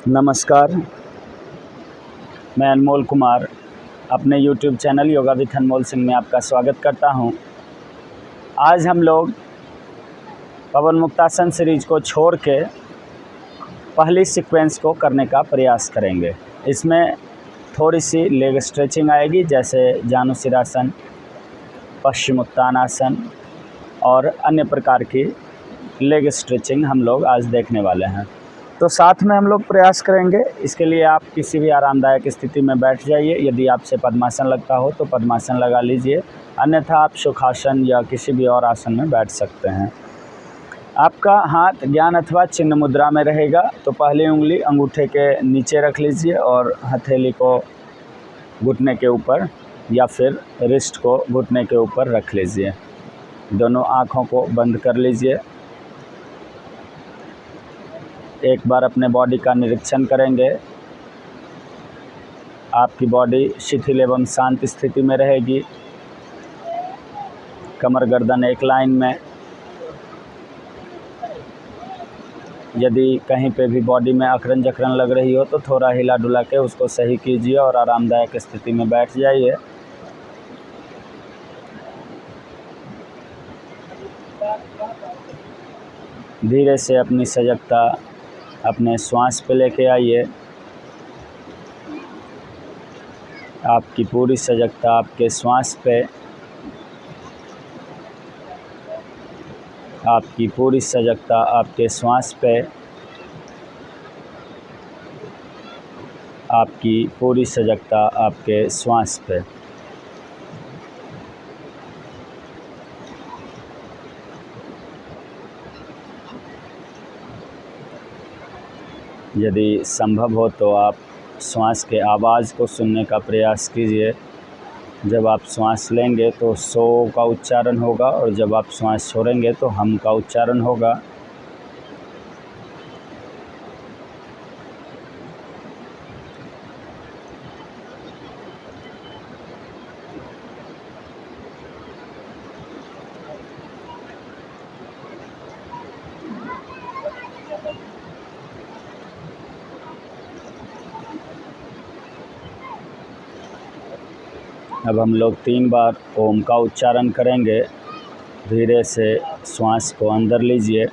नमस्कार, मैं अनमोल कुमार अपने YouTube चैनल योगा विथ अनमोल सिंह में आपका स्वागत करता हूं। आज हम लोग पवन मुक्तासन सीरीज़ को छोड़ के पहली सीक्वेंस को करने का प्रयास करेंगे। इसमें थोड़ी सी लेग स्ट्रेचिंग आएगी, जैसे जानुशिरासन, पश्चिमोत्तानासन और अन्य प्रकार की लेग स्ट्रेचिंग हम लोग आज देखने वाले हैं। तो साथ में हम लोग प्रयास करेंगे। इसके लिए आप किसी भी आरामदायक स्थिति में बैठ जाइए। यदि आपसे पद्मासन लगता हो तो पद्मासन लगा लीजिए, अन्यथा आप सुखासन या किसी भी और आसन में बैठ सकते हैं। आपका हाथ ज्ञान अथवा चिन्ह मुद्रा में रहेगा, तो पहली उंगली अंगूठे के नीचे रख लीजिए और हथेली को घुटने के ऊपर या फिर रिस्ट को घुटने के ऊपर रख लीजिए। दोनों आँखों को बंद कर लीजिए। एक बार अपने बॉडी का निरीक्षण करेंगे। आपकी बॉडी शिथिल एवं शांत स्थिति में रहेगी। कमर गर्दन एक लाइन में। यदि कहीं पे भी बॉडी में अकड़न जकड़न लग रही हो तो थोड़ा हिला डुला के उसको सही कीजिए और आरामदायक स्थिति में बैठ जाइए। धीरे से अपनी सजगता अपने श्वास पे लेके आइए। आपकी पूरी सजगता आपके श्वास पे, आपकी पूरी सजगता आपके श्वास पे, आपकी पूरी सजगता आपके श्वास पे। यदि संभव हो तो आप श्वास के आवाज़ को सुनने का प्रयास कीजिए। जब आप श्वास लेंगे तो सो का उच्चारण होगा और जब आप श्वास छोड़ेंगे तो हम का उच्चारण होगा। अब हम लोग 3 बार ओम का उच्चारण करेंगे। धीरे से श्वास को अंदर लीजिए।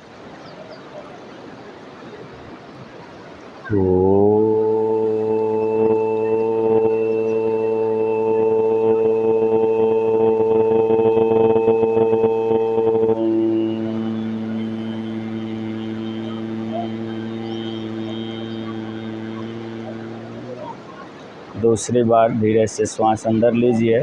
दूसरी बार धीरे से श्वास अंदर लीजिए।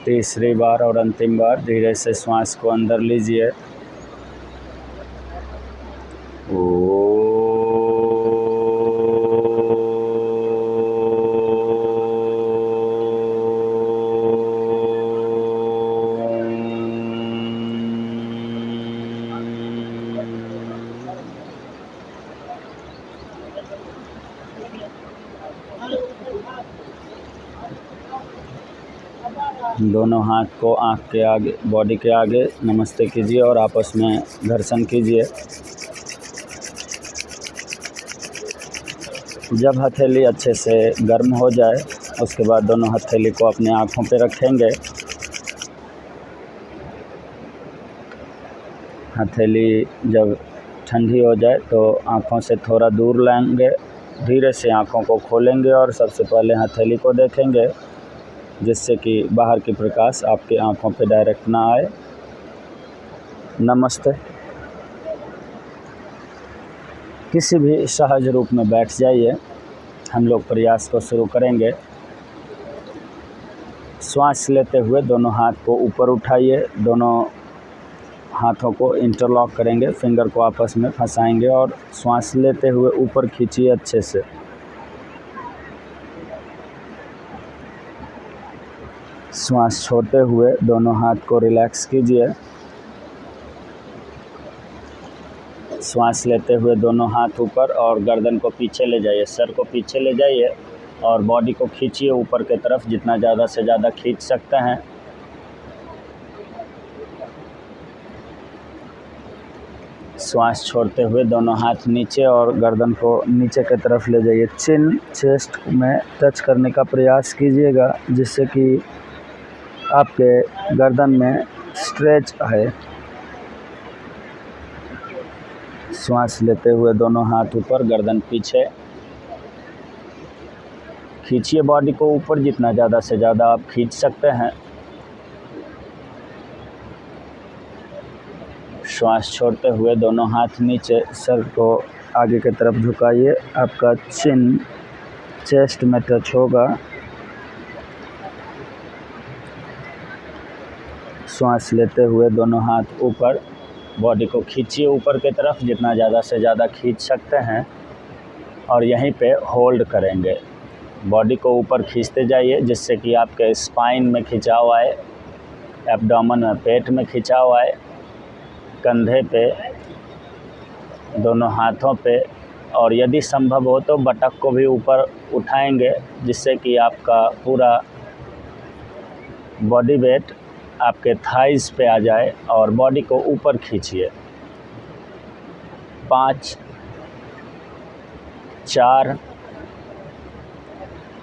तीसरी बार और अंतिम बार धीरे से श्वास को अंदर लीजिए। दोनों हाथ को आँख के आगे, बॉडी के आगे नमस्ते कीजिए और आपस में घर्षण कीजिए। जब हथेली अच्छे से गर्म हो जाए उसके बाद दोनों हथेली को अपने आँखों पे रखेंगे। हथेली जब ठंडी हो जाए तो आँखों से थोड़ा दूर लाएंगे। धीरे से आँखों को खोलेंगे और सबसे पहले हथेली को देखेंगे, जिससे कि बाहर की प्रकाश आपकी आँखों पे डायरेक्ट ना आए। नमस्ते। किसी भी सहज रूप में बैठ जाइए। हम लोग प्रयास को शुरू करेंगे। श्वास लेते हुए दोनों हाथ को ऊपर उठाइए। दोनों हाथों को इंटरलॉक करेंगे, फिंगर को आपस में फंसाएंगे और श्वास लेते हुए ऊपर खींचिए अच्छे से। श्वास छोड़ते हुए दोनों हाथ को रिलैक्स कीजिए। श्वास लेते हुए दोनों हाथ ऊपर और गर्दन को पीछे ले जाइए, सर को पीछे ले जाइए और बॉडी को खींचिए ऊपर की तरफ, जितना ज़्यादा से ज़्यादा खींच सकते हैं। श्वास छोड़ते हुए दोनों हाथ नीचे और गर्दन को नीचे की तरफ ले जाइए। चिन चेस्ट में टच करने का प्रयास कीजिएगा, जिससे कि आपके गर्दन में स्ट्रेच आए। श्वास लेते हुए दोनों हाथ ऊपर, गर्दन पीछे, खींचिए बॉडी को ऊपर, जितना ज़्यादा से ज़्यादा आप खींच सकते हैं। श्वास छोड़ते हुए दोनों हाथ नीचे, सर को आगे की तरफ झुकाइए, आपका चिन चेस्ट में टच होगा। श्वास लेते हुए दोनों हाथ ऊपर, बॉडी को खींचिए ऊपर की तरफ, जितना ज़्यादा से ज़्यादा खींच सकते हैं और यहीं पे होल्ड करेंगे। बॉडी को ऊपर खींचते जाइए, जिससे कि आपके स्पाइन में खिंचाव आए, एब्डोमेन में, पेट में खिंचाव आए, कंधे पे, दोनों हाथों पे, और यदि संभव हो तो बटक को भी ऊपर उठाएंगे, जिससे कि आपका पूरा बॉडी वेट आपके थाइस पे आ जाए और बॉडी को ऊपर खींचिए। 5 4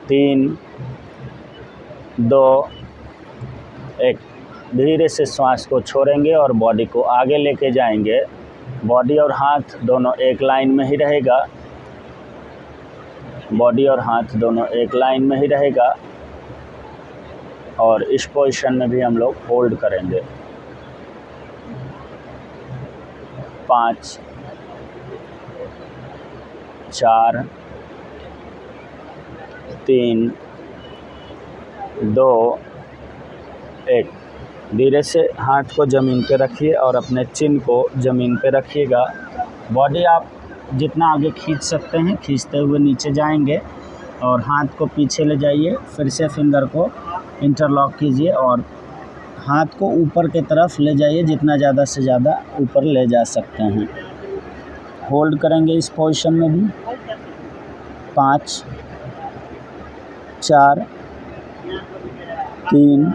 3 2 1। धीरे से श्वास को छोड़ेंगे और बॉडी को आगे लेके जाएंगे। बॉडी और हाथ दोनों एक लाइन में ही रहेगा, बॉडी और हाथ दोनों एक लाइन में ही रहेगा और इस पोजीशन में भी हम लोग होल्ड करेंगे। 5 4 3 2 1। धीरे से हाथ को ज़मीन पे रखिए और अपने चिन को ज़मीन पे रखिएगा। बॉडी आप जितना आगे खींच सकते हैं खींचते हुए नीचे जाएंगे और हाथ को पीछे ले जाइए। फिर से फिंगर को इंटरलॉक कीजिए और हाथ को ऊपर की तरफ ले जाइए, जितना ज़्यादा से ज़्यादा ऊपर ले जा सकते हैं। होल्ड करेंगे इस पोजीशन में भी। 5 4 3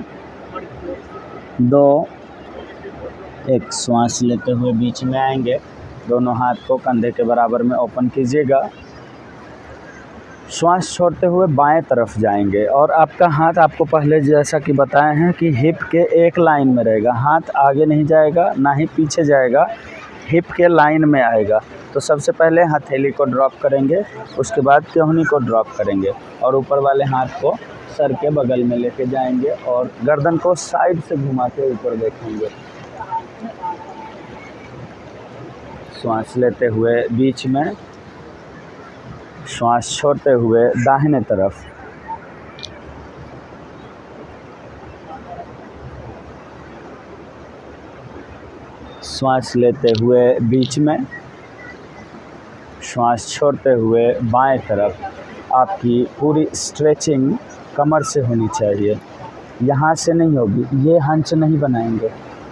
2 1। श्वास लेते हुए बीच में आएंगे, दोनों हाथ को कंधे के बराबर में ओपन कीजिएगा। श्वास छोड़ते हुए बाएं तरफ जाएंगे और आपका हाथ, आपको पहले जैसा कि बताए हैं कि हिप के एक लाइन में रहेगा। हाथ आगे नहीं जाएगा ना ही पीछे जाएगा, हिप के लाइन में आएगा। तो सबसे पहले हथेली को ड्रॉप करेंगे, उसके बाद केहनी को ड्रॉप करेंगे और ऊपर वाले हाथ को सर के बगल में लेके जाएंगे और गर्दन को साइड से घुमा के ऊपर देखेंगे। श्वास लेते हुए बीच में, श्वास छोड़ते हुए दाहिने तरफ। श्वास लेते हुए बीच में, श्वास छोड़ते हुए बाएं तरफ। आपकी पूरी स्ट्रेचिंग कमर से होनी चाहिए, यहाँ से नहीं होगी। ये हंच नहीं बनाएंगे,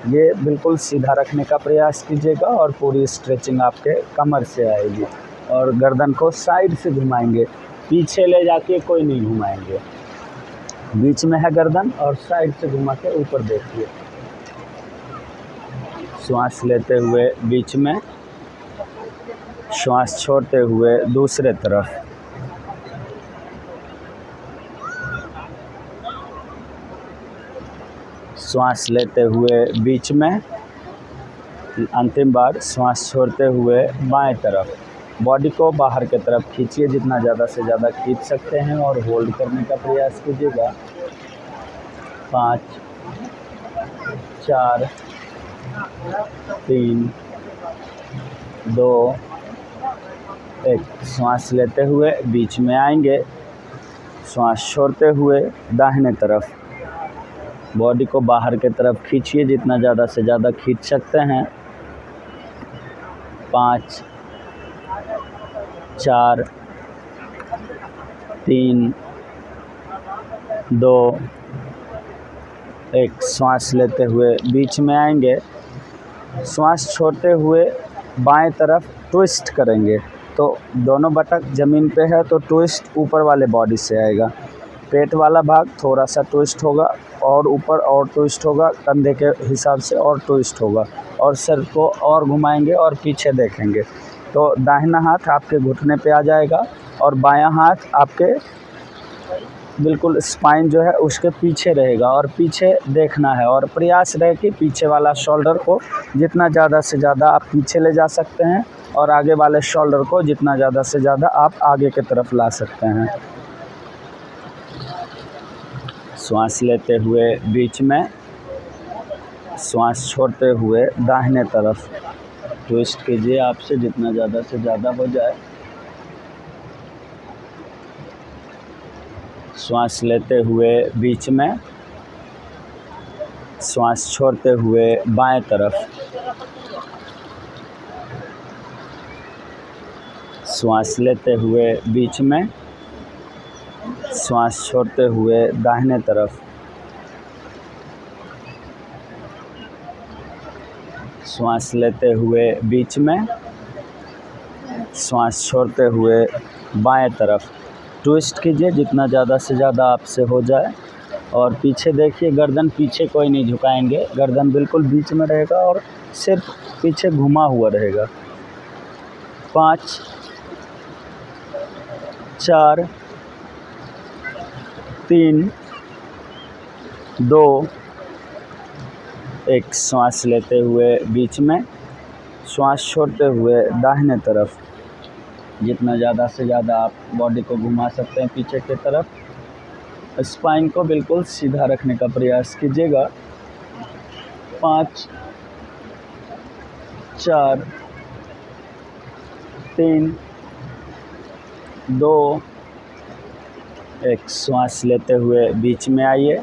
ये बिल्कुल सीधा रखने का प्रयास कीजिएगा और पूरी स्ट्रेचिंग आपके कमर से आएगी। और गर्दन को साइड से घुमाएंगे, पीछे ले जाके कोई नहीं घुमाएंगे। बीच में है गर्दन और साइड से घुमा के ऊपर देखिए। श्वास लेते हुए बीच में, श्वास छोड़ते हुए दूसरे तरफ। श्वास लेते हुए बीच में, अंतिम बार श्वास छोड़ते हुए बाएं तरफ। बॉडी को बाहर की तरफ खींचिए, जितना ज़्यादा से ज़्यादा खींच सकते हैं और होल्ड करने का प्रयास कीजिएगा। 5 4 3 2 1। श्वास लेते हुए बीच में आएंगे, श्वास छोड़ते हुए दाहिने तरफ। बॉडी को बाहर की तरफ खींचिए, जितना ज़्यादा से ज़्यादा खींच सकते हैं। 5 4 3 2 1। श्वास लेते हुए बीच में आएंगे, श्वास छोड़ते हुए बाएं तरफ ट्विस्ट करेंगे तो दोनों बटक ज़मीन पे है तो ट्विस्ट ऊपर वाले बॉडी से आएगा। पेट वाला भाग थोड़ा सा ट्विस्ट होगा और ऊपर और ट्विस्ट होगा, कंधे के हिसाब से और ट्विस्ट होगा, और सर को और घुमाएंगे और पीछे देखेंगे तो दाहिना हाथ आपके घुटने पे आ जाएगा और बायां हाथ आपके बिल्कुल स्पाइन जो है उसके पीछे रहेगा और पीछे देखना है। और प्रयास रहे कि पीछे वाला शोल्डर को जितना ज़्यादा से ज़्यादा आप पीछे ले जा सकते हैं और आगे वाले शोल्डर को जितना ज़्यादा से ज़्यादा आप आगे की तरफ ला सकते हैं। श्वास लेते हुए बीच में, श्वास छोड़ते हुए दाहिने तरफ ट्विस्ट कीजिए आपसे जितना ज़्यादा से ज़्यादा हो जाए। श्वास लेते हुए बीच में, श्वास छोड़ते हुए बाएं तरफ, श्वास लेते हुए बीच में, श्वास छोड़ते हुए दाहिने तरफ, श्वास लेते हुए बीच में, श्वास छोड़ते हुए बाएं तरफ। ट्विस्ट कीजिए जितना ज़्यादा से ज़्यादा आपसे हो जाए और पीछे देखिए, गर्दन पीछे कोई नहीं झुकाएंगे, गर्दन बिल्कुल बीच में रहेगा और सिर्फ पीछे घुमा हुआ रहेगा। 5 4 3 2 1। श्वास लेते हुए बीच में, श्वास छोड़ते हुए दाहिने तरफ। जितना ज़्यादा से ज़्यादा आप बॉडी को घुमा सकते हैं पीछे की तरफ। स्पाइन को बिल्कुल सीधा रखने का प्रयास कीजिएगा। 5 4 3 2 1। श्वास लेते हुए बीच में आइए।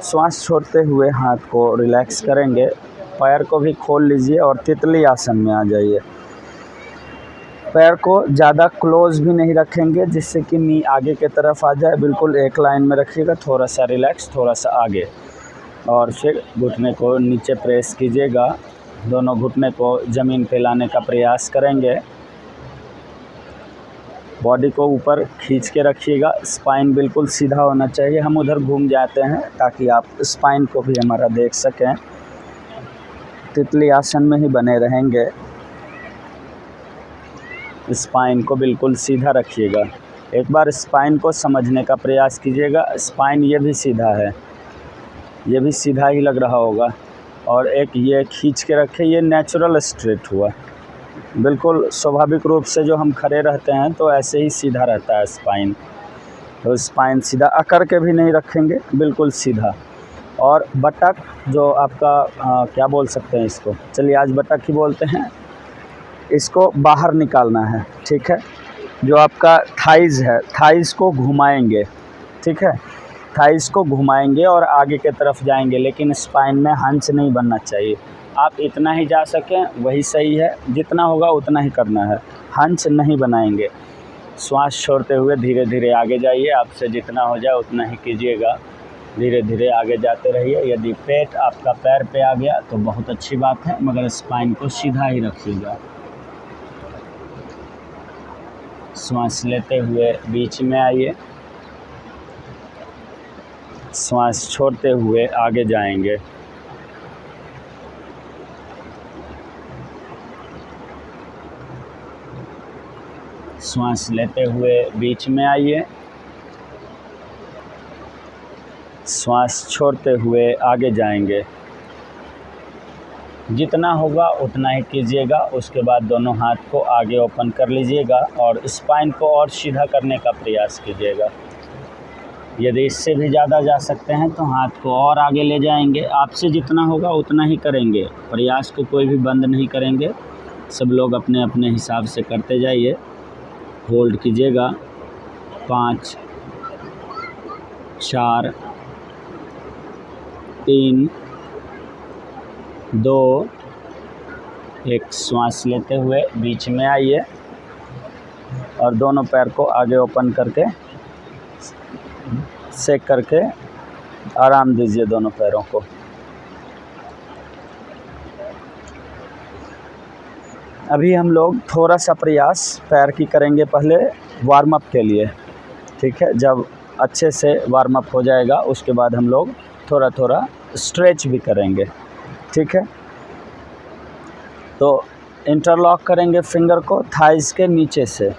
श्वास छोड़ते हुए हाथ को रिलैक्स करेंगे, पैर को भी खोल लीजिए और तितली आसन में आ जाइए। पैर को ज़्यादा क्लोज भी नहीं रखेंगे जिससे कि नी आगे की तरफ आ जाए, बिल्कुल एक लाइन में रखिएगा, थोड़ा सा रिलैक्स, थोड़ा सा आगे। और फिर घुटने को नीचे प्रेस कीजिएगा, दोनों घुटने को ज़मीन पे लाने का प्रयास करेंगे। बॉडी को ऊपर खींच के रखिएगा, स्पाइन बिल्कुल सीधा होना चाहिए। हम उधर घूम जाते हैं ताकि आप स्पाइन को भी हमारा देख सकें। तितली आसन में ही बने रहेंगे। स्पाइन को बिल्कुल सीधा रखिएगा। एक बार स्पाइन को समझने का प्रयास कीजिएगा। स्पाइन ये भी सीधा है, ये भी सीधा ही लग रहा होगा, और एक ये खींच के रखे, ये नेचुरल स्ट्रेट हुआ। बिल्कुल स्वाभाविक रूप से जो हम खड़े रहते हैं तो ऐसे ही सीधा रहता है स्पाइन। तो स्पाइन सीधा अकड़ के भी नहीं रखेंगे, बिल्कुल सीधा। और बटक जो आपका क्या बोल सकते हैं इसको, चलिए आज बटक ही बोलते हैं, इसको बाहर निकालना है। ठीक है, जो आपका थाइज़ है, थाइज़ को घुमाएंगे। ठीक है, थाइज़ को घुमाएंगे और आगे की तरफ जाएंगे, लेकिन स्पाइन में हंच नहीं बनना चाहिए। आप इतना ही जा सकें वही सही है, जितना होगा उतना ही करना है, हंच नहीं बनाएंगे। श्वास छोड़ते हुए धीरे धीरे आगे जाइए, आपसे जितना हो जाए उतना ही कीजिएगा। धीरे धीरे आगे जाते रहिए। यदि पेट आपका पैर पे आ गया तो बहुत अच्छी बात है, मगर स्पाइन को सीधा ही रखिएगा। श्वास लेते हुए बीच में आइए, श्वास छोड़ते हुए आगे जाएंगे। श्वास लेते हुए बीच में आइए, श्वास छोड़ते हुए आगे जाएंगे। जितना होगा उतना ही कीजिएगा। उसके बाद दोनों हाथ को आगे ओपन कर लीजिएगा और स्पाइन को और सीधा करने का प्रयास कीजिएगा। यदि इससे भी ज़्यादा जा सकते हैं तो हाथ को और आगे ले जाएंगे। आपसे जितना होगा उतना ही करेंगे, प्रयास को कोई भी बंद नहीं करेंगे। सब लोग अपने अपने हिसाब से करते जाइए। होल्ड कीजिएगा। 5 4 3 2 1। श्वास लेते हुए बीच में आइए और दोनों पैर को आगे ओपन करके सेक करके आराम दीजिए दोनों पैरों को। अभी हम लोग थोड़ा सा प्रयास पैर की करेंगे पहले वार्म अप के लिए, ठीक है। जब अच्छे से वार्म अप हो जाएगा उसके बाद हम लोग थोड़ा थोड़ा स्ट्रेच भी करेंगे, ठीक है। तो इंटरलॉक करेंगे फिंगर को थाइज़ के नीचे से,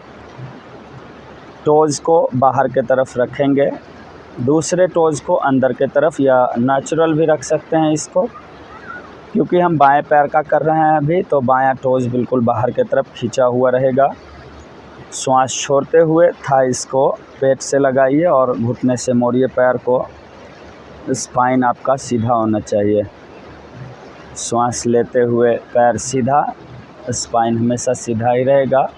टोज़ को बाहर के तरफ रखेंगे, दूसरे टोज़ को अंदर के तरफ, या नेचुरल भी रख सकते हैं इसको, क्योंकि हम बाएं पैर का कर रहे हैं अभी, तो बायां टोज़ बिल्कुल बाहर के तरफ खींचा हुआ रहेगा। श्वास छोड़ते हुए थाइज़ को पेट से लगाइए और घुटने से मोड़िए पैर को। स्पाइन आपका सीधा होना चाहिए। श्वास लेते हुए पैर सीधा, स्पाइन हमेशा सीधा ही रहेगा।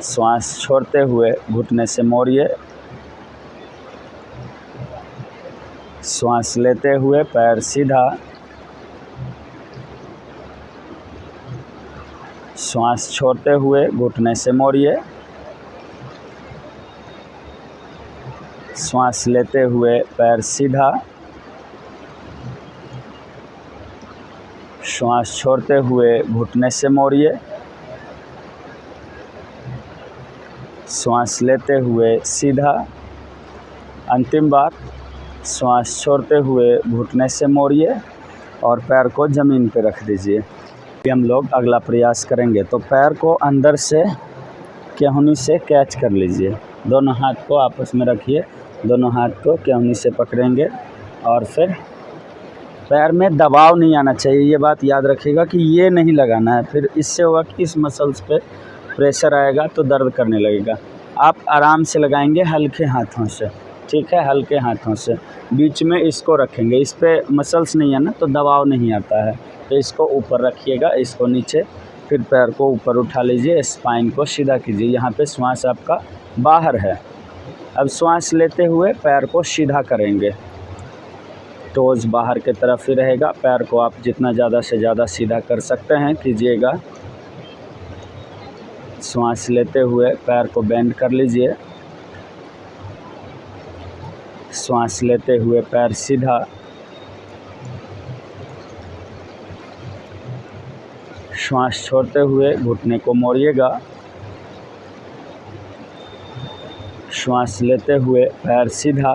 श्वास छोड़ते हुए घुटने से मोड़िए। श्वास लेते हुए पैर सीधा, श्वास छोड़ते हुए घुटने से मोड़िए। श्वास लेते हुए पैर सीधा, श्वास छोड़ते हुए घुटने से मोड़िए। श्वास लेते हुए सीधा। अंतिम बार, श्वास छोड़ते हुए घुटने से मोड़िए और पैर को ज़मीन पर रख दीजिए। हम लोग अगला प्रयास करेंगे। तो पैर को अंदर से केहूनी से कैच कर लीजिए, दोनों हाथ को आपस में रखिए, दोनों हाथ को केहूनी से पकड़ेंगे और फिर पैर में दबाव नहीं आना चाहिए, ये बात याद रखिएगा कि ये नहीं लगाना है। फिर इससे होगा कि इस मसल्स पे प्रेशर आएगा तो दर्द करने लगेगा। आप आराम से लगाएंगे हल्के हाथों से, ठीक है, हल्के हाथों से। बीच में इसको रखेंगे, इस पे मसल्स नहीं है ना तो दबाव नहीं आता है। तो इसको ऊपर रखिएगा, इसको नीचे, फिर पैर को ऊपर उठा लीजिए, स्पाइन को सीधा कीजिए। यहाँ पे श्वास आपका बाहर है। अब श्वास लेते हुए पैर को सीधा करेंगे, टोज़ बाहर के तरफ ही रहेगा। पैर को आप जितना ज़्यादा से ज़्यादा सीधा कर सकते हैं कीजिएगा। श्वास लेते हुए पैर को बेंड कर लीजिए। श्वास लेते हुए पैर सीधा, श्वास छोड़ते हुए घुटने को मोड़िएगा। श्वास लेते हुए पैर सीधा,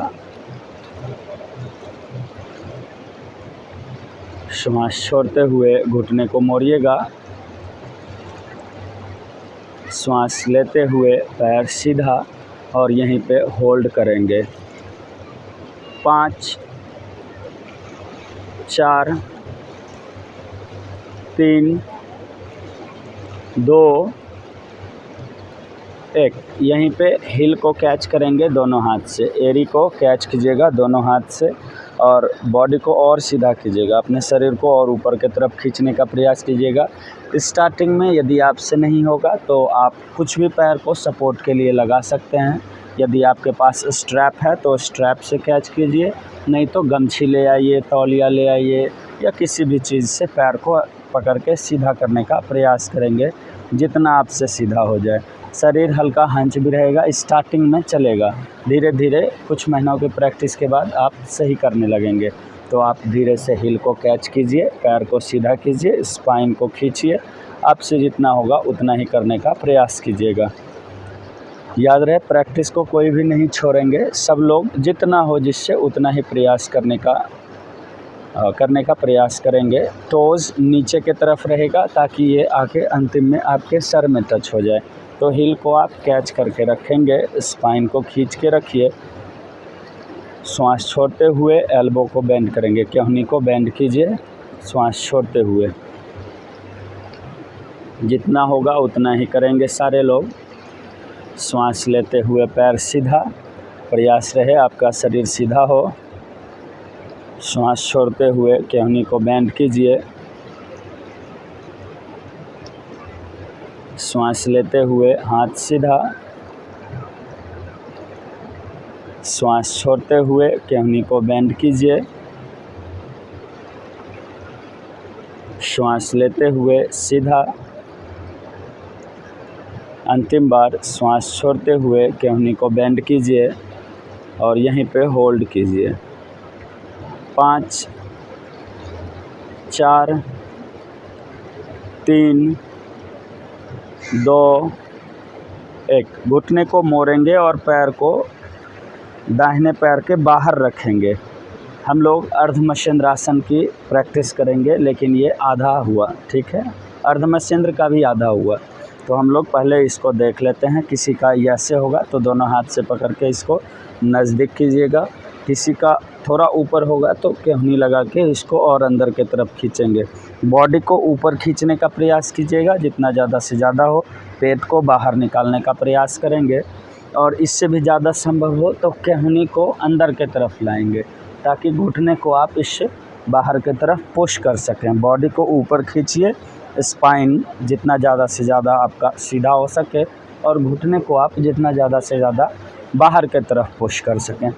श्वास छोड़ते हुए घुटने को मोड़िएगा। श्वास लेते हुए पैर सीधा और यहीं पे होल्ड करेंगे। 5 4 3 2 1। यहीं पे हिल को कैच करेंगे दोनों हाथ से, एरी को कैच कीजिएगा दोनों हाथ से और बॉडी को और सीधा कीजिएगा, अपने शरीर को और ऊपर की तरफ खींचने का प्रयास कीजिएगा। स्टार्टिंग में यदि आपसे नहीं होगा तो आप कुछ भी पैर को सपोर्ट के लिए लगा सकते हैं। यदि आपके पास स्ट्रैप है तो स्ट्रैप से कैच कीजिए, नहीं तो गमछी ले आइए, तौलिया ले आइए, या किसी भी चीज़ से पैर को पकड़ के सीधा करने का प्रयास करेंगे, जितना आपसे सीधा हो जाए। शरीर हल्का हंच भी रहेगा, स्टार्टिंग में चलेगा, धीरे धीरे कुछ महीनों की प्रैक्टिस के बाद आप सही करने लगेंगे। तो आप धीरे से हिल को कैच कीजिए, पैर को सीधा कीजिए, स्पाइन को खींचिए, आपसे जितना होगा उतना ही करने का प्रयास कीजिएगा। याद रहे, प्रैक्टिस को कोई भी नहीं छोड़ेंगे, सब लोग जितना हो जिससे उतना ही प्रयास करने का प्रयास करेंगे। टोज़ नीचे की तरफ रहेगा ताकि ये आके अंतिम में आपके सर में टच हो जाए। तो हिल को आप कैच करके रखेंगे, स्पाइन को खींच के रखिए। श्वास छोड़ते हुए एल्बो को बेंड करेंगे, केहनी को बेंड कीजिए श्वास छोड़ते हुए। जितना होगा उतना ही करेंगे सारे लोग। श्वास लेते हुए पैर सीधा, प्रयास रहे आपका शरीर सीधा हो। श्वास छोड़ते हुए केहनी को बेंड कीजिए। श्वास लेते हुए हाथ सीधा, श्वास छोड़ते हुए केहनी को बेंड कीजिए। श्वास लेते हुए सीधा। अंतिम बार श्वास छोड़ते हुए केहनी को बेंड कीजिए और यहीं पे होल्ड कीजिए। 5 4 3 2, 1। घुटने को मोड़ेंगे और पैर को दाहिने पैर के बाहर रखेंगे। हम लोग अर्धमत्स्येंद्रासन की प्रैक्टिस करेंगे, लेकिन ये आधा हुआ, ठीक है। अर्धमत्स्येंद्र का भी आधा हुआ। तो हम लोग पहले इसको देख लेते हैं। किसी का ऐसे होगा तो दोनों हाथ से पकड़ के इसको नज़दीक कीजिएगा। किसी का थोड़ा ऊपर होगा तो केहनी लगा के इसको और अंदर की तरफ खींचेंगे। बॉडी को ऊपर खींचने का प्रयास कीजिएगा, जितना ज़्यादा से ज़्यादा हो। पेट को बाहर निकालने का प्रयास करेंगे, और इससे भी ज़्यादा संभव हो तो केहनी को अंदर की तरफ लाएंगे, ताकि घुटने को आप इससे बाहर की तरफ पुश कर सकें। बॉडी को ऊपर खींचिए, स्पाइन जितना ज़्यादा से ज़्यादा आपका सीधा हो सके, और घुटने को आप जितना ज़्यादा से ज़्यादा बाहर की तरफ पुश कर सकें।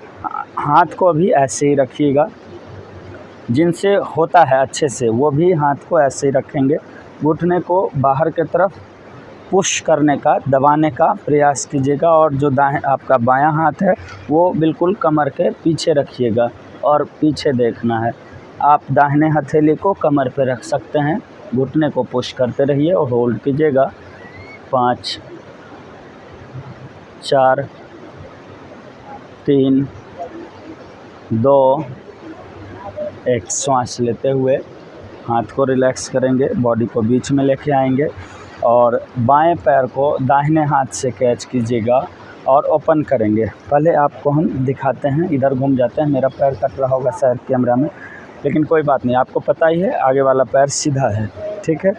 हाथ को भी ऐसे ही रखिएगा। जिनसे होता है अच्छे से वो भी हाथ को ऐसे ही रखेंगे। घुटने को बाहर की तरफ पुश करने का, दबाने का प्रयास कीजिएगा, और जो आपका बायां हाथ है वो बिल्कुल कमर के पीछे रखिएगा और पीछे देखना है। आप दाहिने हथेली को कमर पे रख सकते हैं, घुटने को पुश करते रहिए और होल्ड कीजिएगा। 5, 4, 3, 2, 1। श्वास लेते हुए हाथ को रिलैक्स करेंगे, बॉडी को बीच में लेके आएंगे, और बाएं पैर को दाहिने हाथ से कैच कीजिएगा और ओपन करेंगे। पहले आपको हम दिखाते हैं, इधर घूम जाते हैं। मेरा पैर कट रहा होगा शायद कैमरा में, लेकिन कोई बात नहीं, आपको पता ही है आगे वाला पैर सीधा है, ठीक है।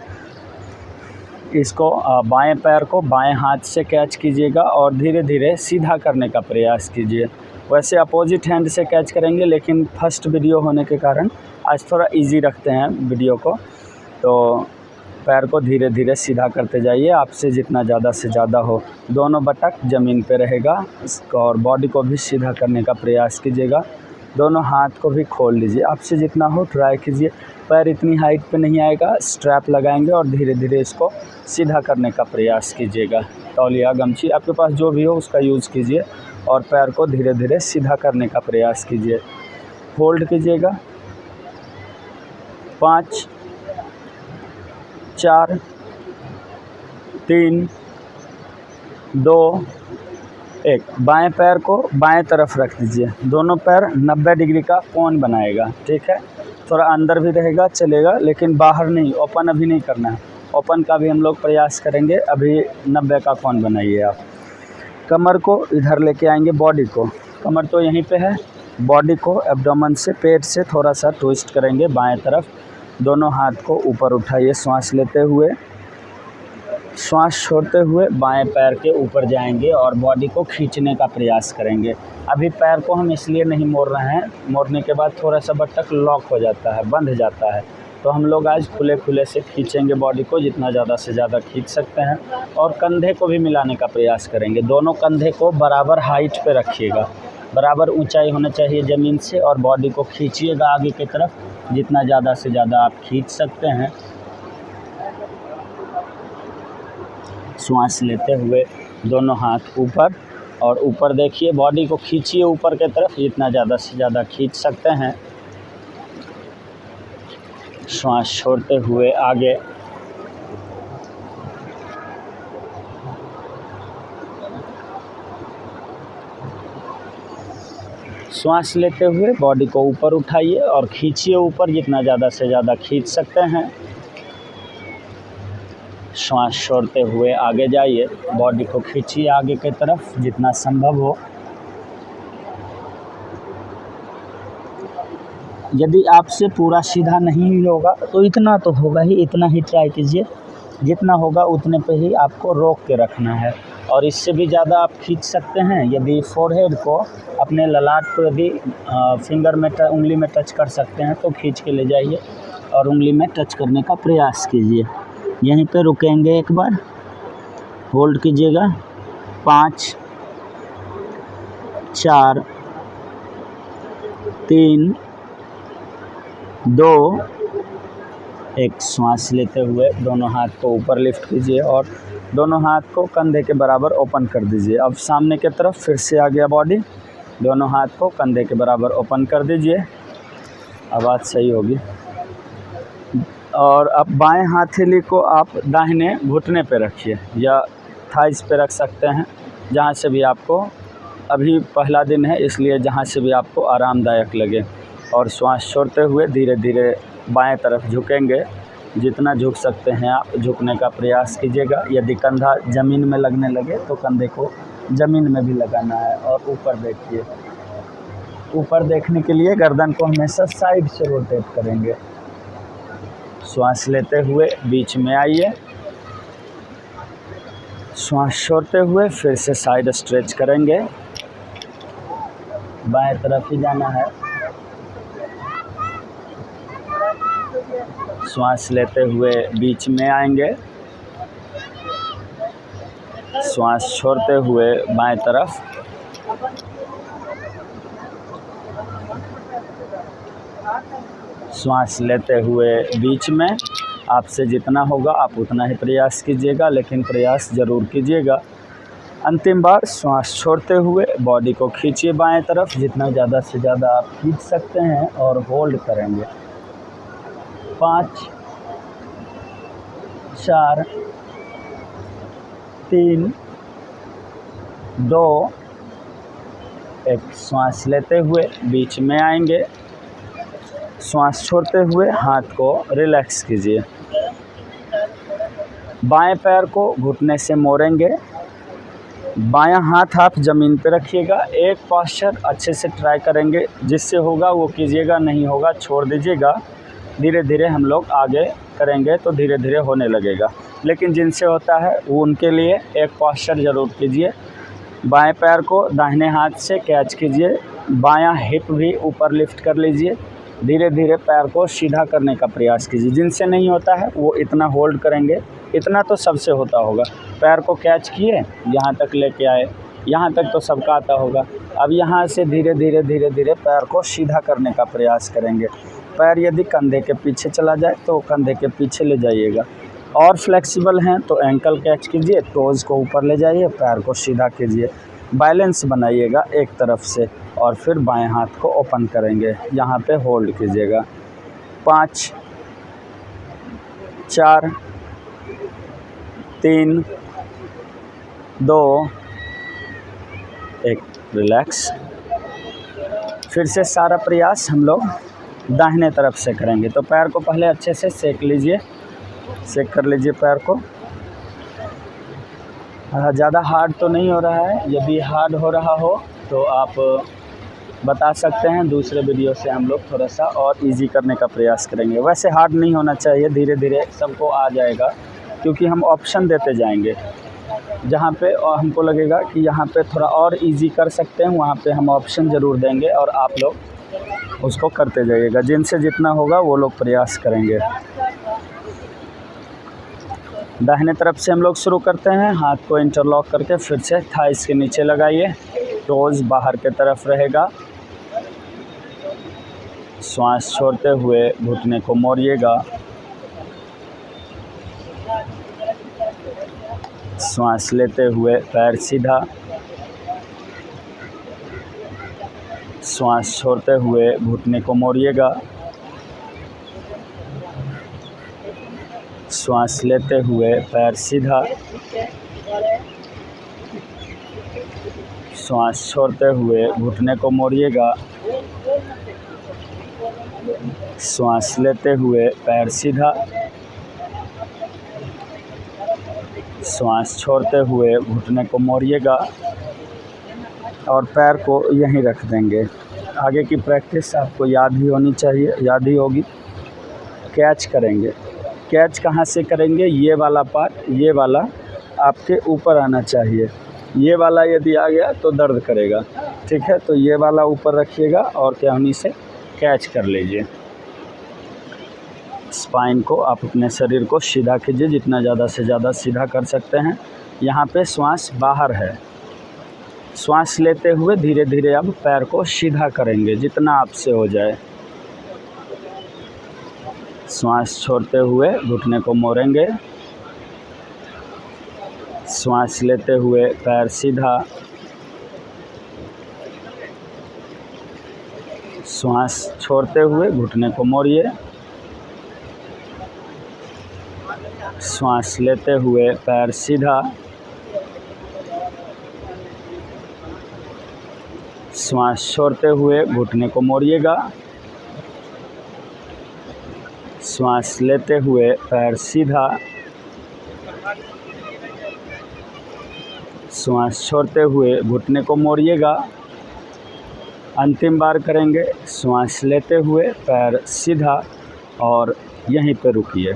इसको बाएं पैर को बाएं हाथ से कैच कीजिएगा और धीरे धीरे सीधा करने का प्रयास कीजिए। वैसे अपोजिट हैंड से कैच करेंगे, लेकिन फर्स्ट वीडियो होने के कारण आज थोड़ा इजी रखते हैं वीडियो को। तो पैर को धीरे धीरे सीधा करते जाइए, आपसे जितना ज़्यादा से ज़्यादा हो। दोनों बटक ज़मीन पे रहेगा, इसको और बॉडी को भी सीधा करने का प्रयास कीजिएगा। दोनों हाथ को भी खोल लीजिए, आपसे जितना हो ट्राई कीजिए। पैर इतनी हाइट पे नहीं आएगा, स्ट्रैप लगाएंगे और धीरे धीरे इसको सीधा करने का प्रयास कीजिएगा। तौलिया, गमछी आपके पास जो भी हो उसका यूज़ कीजिए और पैर को धीरे धीरे सीधा करने का प्रयास कीजिए। होल्ड कीजिएगा। 5, 4, 3, 2, 1। बाएं पैर को बाएं तरफ रख दीजिए। दोनों पैर 90 डिग्री का कोण बनाएगा, ठीक है। थोड़ा अंदर भी रहेगा चलेगा, लेकिन बाहर नहीं, ओपन अभी नहीं करना है। ओपन का भी हम लोग प्रयास करेंगे, अभी 90 का कोण बनाइए आप। कमर को इधर लेके आएंगे, बॉडी को, कमर तो यहीं पे है, बॉडी को एब्डोमेन से, पेट से थोड़ा सा ट्विस्ट करेंगे बाएं तरफ। दोनों हाथ को ऊपर उठाइए, श्वास लेते हुए। श्वास छोड़ते हुए बाएं पैर के ऊपर जाएंगे और बॉडी को खींचने का प्रयास करेंगे। अभी पैर को हम इसलिए नहीं मोड़ रहे हैं, मोड़ने के बाद थोड़ा सा बटक लॉक हो जाता है, बंध जाता है। तो हम लोग आज खुले खुले से खींचेंगे बॉडी को, जितना ज़्यादा से ज़्यादा खींच सकते हैं। और कंधे को भी मिलाने का प्रयास करेंगे। दोनों कंधे को बराबर हाइट पे रखिएगा, बराबर ऊंचाई होना चाहिए ज़मीन से, और बॉडी को खींचिएगा आगे की तरफ, जितना ज़्यादा से ज़्यादा आप खींच सकते हैं। श्वास लेते हुए दोनों हाथ ऊपर, और ऊपर देखिए, बॉडी को खींचिए ऊपर की तरफ, जितना ज़्यादा से ज़्यादा खींच सकते हैं। श्वास छोड़ते हुए आगे। श्वास लेते हुए बॉडी को ऊपर उठाइए और खींचिए ऊपर, जितना ज़्यादा से ज़्यादा खींच सकते हैं। श्वास छोड़ते हुए आगे जाइए, बॉडी को खींचिए आगे की तरफ जितना संभव हो। यदि आपसे पूरा सीधा नहीं होगा तो इतना तो होगा ही, इतना ही ट्राई कीजिए। जितना होगा उतने पे ही आपको रोक के रखना है, और इससे भी ज़्यादा आप खींच सकते हैं। यदि फोरहेड को, अपने ललाट को यदि फिंगर में उंगली में टच कर सकते हैं तो खींच के ले जाइए और उंगली में टच करने का प्रयास कीजिए। यहीं पे रुकेंगे, एक बार होल्ड कीजिएगा। 5, 4, 3, 2, 1। श्वास लेते हुए दोनों हाथ को ऊपर लिफ्ट कीजिए और दोनों हाथ को कंधे के बराबर ओपन कर दीजिए। अब सामने की तरफ फिर से आ गया बॉडी, दोनों हाथ को कंधे के बराबर ओपन कर दीजिए। आवाज़ सही होगी। और अब बाएं हथेली को आप दाहिने घुटने पे रखिए या थाइस पे रख सकते हैं, जहाँ से भी आपको, अभी पहला दिन है इसलिए जहाँ से भी आपको आरामदायक लगे। और श्वास छोड़ते हुए धीरे धीरे बाएं तरफ झुकेंगे। जितना झुक सकते हैं आप झुकने का प्रयास कीजिएगा। यदि कंधा ज़मीन में लगने लगे तो कंधे को ज़मीन में भी लगाना है। और ऊपर देखिए, ऊपर देखने के लिए गर्दन को हमेशा साइड से रोटेट करेंगे। श्वास लेते हुए बीच में आइए, श्वास छोड़ते हुए फिर से साइड स्ट्रेच करेंगे, बाएं तरफ ही जाना है। श्वास लेते हुए बीच में आएंगे, श्वास छोड़ते हुए बाएं तरफ। श्वास लेते हुए बीच में। आपसे जितना होगा आप उतना ही प्रयास कीजिएगा, लेकिन प्रयास ज़रूर कीजिएगा। अंतिम बार श्वास छोड़ते हुए बॉडी को खींचिए बाएं तरफ, जितना ज़्यादा से ज़्यादा आप खींच सकते हैं, और होल्ड करेंगे। 5 4 3 2 1। श्वास लेते हुए बीच में आएंगे, श्वास छोड़ते हुए हाथ को रिलैक्स कीजिए। बाएं पैर को घुटने से मोड़ेंगे, बायां हाथ आप ज़मीन पे रखिएगा। एक पोस्चर अच्छे से ट्राई करेंगे, जिससे होगा वो कीजिएगा, नहीं होगा छोड़ दीजिएगा। धीरे धीरे हम लोग आगे करेंगे तो धीरे धीरे होने लगेगा, लेकिन जिनसे होता है वो उनके लिए एक पोस्चर ज़रूर कीजिए। बाएं पैर को दाहिने हाथ से कैच कीजिए, बायां हिप भी ऊपर लिफ्ट कर लीजिए। धीरे धीरे पैर को सीधा करने का प्रयास कीजिए। जिनसे नहीं होता है वो इतना होल्ड करेंगे, इतना तो सबसे होता होगा। पैर को कैच किए, यहाँ तक लेके आए, यहाँ तक तो सबका आता होगा। अब यहाँ से धीरे धीरे धीरे धीरे पैर को सीधा करने का प्रयास करेंगे। पैर यदि कंधे के पीछे चला जाए तो कंधे के पीछे ले जाइएगा। और फ्लेक्सिबल हैं तो एंकल कैच कीजिए, टोज़ को ऊपर ले जाइए, पैर को सीधा कीजिए। बैलेंस बनाइएगा एक तरफ से, और फिर बाएं हाथ को ओपन करेंगे, यहाँ पे होल्ड कीजिएगा। 5 4 3 2 1। रिलैक्स। फिर से सारा प्रयास हम लोग दाहिने तरफ से करेंगे। तो पैर को पहले अच्छे से सेक लीजिए, सेक कर लीजिए पैर को। ज़्यादा हार्ड तो नहीं हो रहा है, यदि हार्ड हो रहा हो तो आप बता सकते हैं। दूसरे वीडियो से हम लोग थोड़ा सा और इजी करने का प्रयास करेंगे। वैसे हार्ड नहीं होना चाहिए, धीरे धीरे सबको आ जाएगा, क्योंकि हम ऑप्शन देते जाएंगे। जहाँ पे और हमको लगेगा कि यहाँ पे थोड़ा और इजी कर सकते हैं, वहाँ पे हम ऑप्शन ज़रूर देंगे और आप लोग उसको करते जाइएगा। जिनसे जितना होगा वो लोग प्रयास करेंगे। दाहिने तरफ से हम लोग शुरू करते हैं। हाथ को इंटरलॉक करके फिर से थाइस के नीचे लगाइए, टोज़ बाहर के तरफ रहेगा। श्वास छोड़ते हुए घुटने को मोड़िएगा, श्वास लेते हुए पैर सीधा, श्वास छोड़ते हुए घुटने को मोड़िएगा, श्वास लेते हुए पैर सीधा, श्वास छोड़ते हुए घुटने को मोड़िएगा, श्वास लेते हुए पैर सीधा, श्वास छोड़ते हुए घुटने को मोड़िएगा, और पैर को यहीं रख देंगे। आगे की प्रैक्टिस आपको याद ही होनी चाहिए, याद ही होगी। कैच करेंगे। कैच कहाँ से करेंगे? ये वाला पार्ट, ये वाला आपके ऊपर आना चाहिए। ये वाला यदि आ गया तो दर्द करेगा, ठीक है? तो ये वाला ऊपर रखिएगा और केहनी से कैच कर लीजिए। स्पाइन को आप अपने शरीर को सीधा कीजिए, जितना ज़्यादा से ज़्यादा सीधा कर सकते हैं। यहाँ पे श्वास बाहर है। श्वास लेते हुए धीरे धीरे अब पैर को सीधा करेंगे, जितना आपसे हो जाए। श्वास छोड़ते हुए घुटने को मोड़ेंगे, श्वास लेते हुए पैर सीधा, श्वास छोड़ते हुए घुटने को मोड़िए, श्वास लेते हुए पैर सीधा, श्वास छोड़ते हुए घुटने को मोड़िएगा। श्वास लेते हुए पैर सीधा, श्वास छोड़ते हुए घुटने को मोड़िएगा। अंतिम बार करेंगे। श्वास लेते हुए पैर सीधा और यहीं पे रुकिए।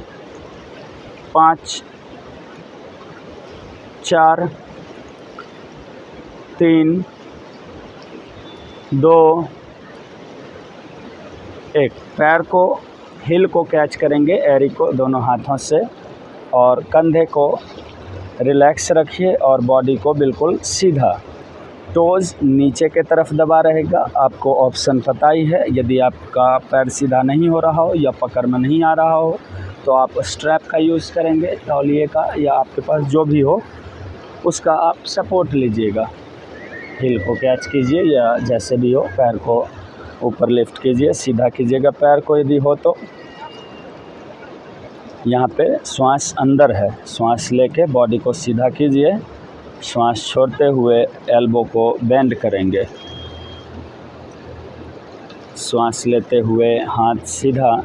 5 4 3 2 1। पैर को हिल को कैच करेंगे, एरी को दोनों हाथों से, और कंधे को रिलैक्स रखिए और बॉडी को बिल्कुल सीधा। टोज़ नीचे के तरफ दबा रहेगा। आपको ऑप्शन पता ही है, यदि आपका पैर सीधा नहीं हो रहा हो या पकड़ में नहीं आ रहा हो तो आप स्ट्रैप का यूज़ करेंगे, तौलिए का, या आपके पास जो भी हो उसका आप सपोर्ट लीजिएगा। हिल को कैच कीजिए या जैसे भी हो, पैर को ऊपर लिफ्ट कीजिए, सीधा कीजिएगा पैर को यदि हो तो। यहाँ पे श्वास अंदर है, श्वास लेके बॉडी को सीधा कीजिए। श्वास छोड़ते हुए एल्बो को बेंड करेंगे। श्वास लेते हुए हाथ सीधा,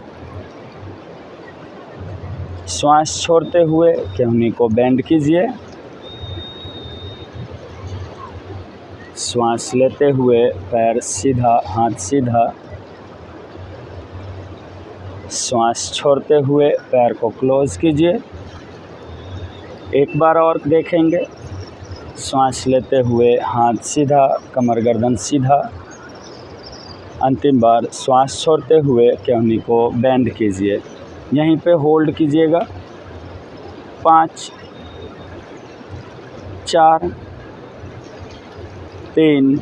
श्वास छोड़ते हुए केहनी को बेंड कीजिए। श्वास लेते हुए पैर सीधा, हाथ सीधा। श्वास छोड़ते हुए पैर को क्लोज कीजिए। एक बार और देखेंगे। श्वास लेते हुए हाथ सीधा, कमर गर्दन सीधा। अंतिम बार श्वास छोड़ते हुए केहनी को बेंड कीजिए, यहीं पे होल्ड कीजिएगा। 5 4 3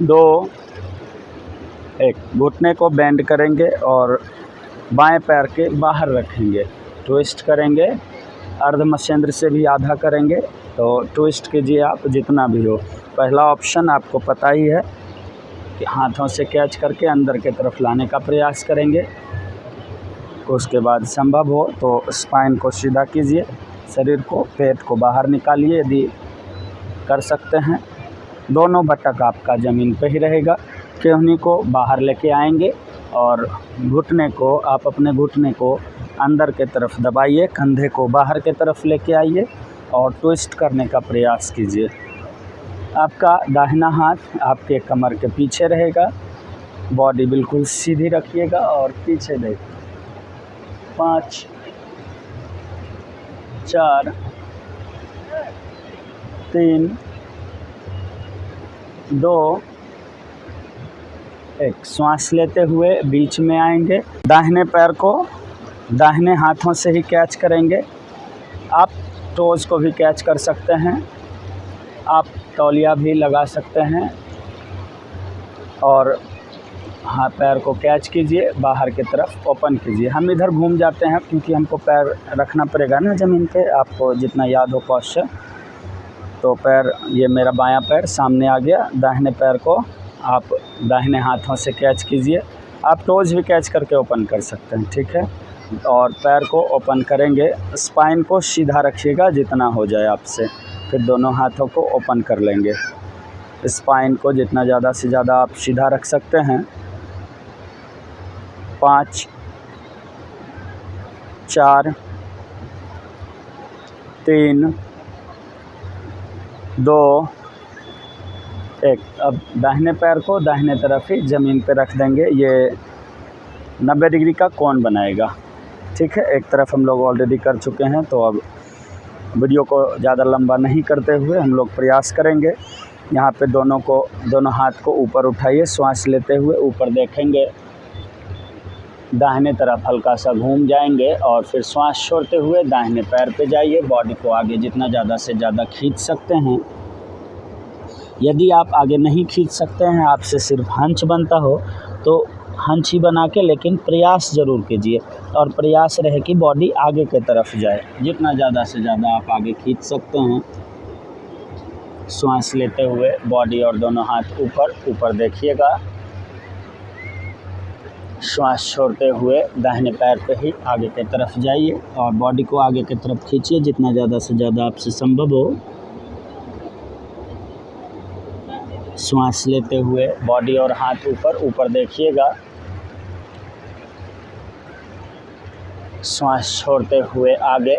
2 1। घुटने को बेंड करेंगे और बाएं पैर के बाहर रखेंगे, ट्विस्ट करेंगे। अर्ध मत्स्येंद्र से भी आधा करेंगे, तो ट्विस्ट कीजिए आप जितना भी हो। पहला ऑप्शन आपको पता ही है कि हाथों से कैच करके अंदर की तरफ लाने का प्रयास करेंगे। उसके बाद संभव हो तो स्पाइन को सीधा कीजिए, शरीर को, पेट को बाहर निकालिए यदि कर सकते हैं। दोनों बटक आपका ज़मीन पे ही रहेगा। केहनी को बाहर लेके आएंगे और घुटने को, आप अपने घुटने को अंदर के तरफ दबाइए, कंधे को बाहर के तरफ लेके आइए और ट्विस्ट करने का प्रयास कीजिए। आपका दाहिना हाथ आपके कमर के पीछे रहेगा। बॉडी बिल्कुल सीधी रखिएगा और पीछे देखिए। 5 4 3 2 1। श्वास लेते हुए बीच में आएंगे। दाहिने पैर को दाहिने हाथों से ही कैच करेंगे। आप टोज़ को भी कैच कर सकते हैं, आप तौलिया भी लगा सकते हैं और हाँ, पैर को कैच कीजिए, बाहर की तरफ ओपन कीजिए। हम इधर घूम जाते हैं क्योंकि हमको पैर रखना पड़ेगा ना ज़मीन पे, आपको जितना याद हो पोस्चर। तो पैर, ये मेरा बायां पैर सामने आ गया। दाहिने पैर को आप दाहिने हाथों से कैच कीजिए। आप टोज़ भी कैच करके ओपन कर सकते हैं, ठीक है। और पैर को ओपन करेंगे। स्पाइन को सीधा रखिएगा जितना हो जाए आपसे, फिर दोनों हाथों को ओपन कर लेंगे। स्पाइन को जितना ज़्यादा से ज़्यादा आप सीधा रख सकते हैं। 5 4 3 2 1। अब दाहिने पैर को दाहिने तरफ ही ज़मीन पे रख देंगे। ये 90 डिग्री का कोण बनाएगा, ठीक है। एक तरफ हम लोग ऑलरेडी कर चुके हैं, तो अब वीडियो को ज़्यादा लंबा नहीं करते हुए हम लोग प्रयास करेंगे। यहाँ पे दोनों हाथ को ऊपर उठाइए। श्वास लेते हुए ऊपर देखेंगे, दाहिने तरफ हल्का सा घूम जाएंगे और फिर श्वास छोड़ते हुए दाहिने पैर पे जाइए। बॉडी को आगे जितना ज़्यादा से ज़्यादा खींच सकते हैं। यदि आप आगे नहीं खींच सकते हैं, आपसे सिर्फ हंच बनता हो, तो हंच ही बना के लेकिन प्रयास ज़रूर कीजिए, और प्रयास रहे कि बॉडी आगे की तरफ जाए। जितना ज़्यादा से ज़्यादा आप आगे खींच सकते हैं। श्वास लेते हुए बॉडी और दोनों हाथ ऊपर ऊपर देखिएगा। श्वास छोड़ते हुए दाहिने पैर पे ही आगे की तरफ जाइए और बॉडी को आगे की तरफ खींचिए जितना ज़्यादा से ज़्यादा आपसे संभव हो। श्वास लेते हुए बॉडी और हाथ ऊपर ऊपर देखिएगा। श्वास छोड़ते हुए आगे।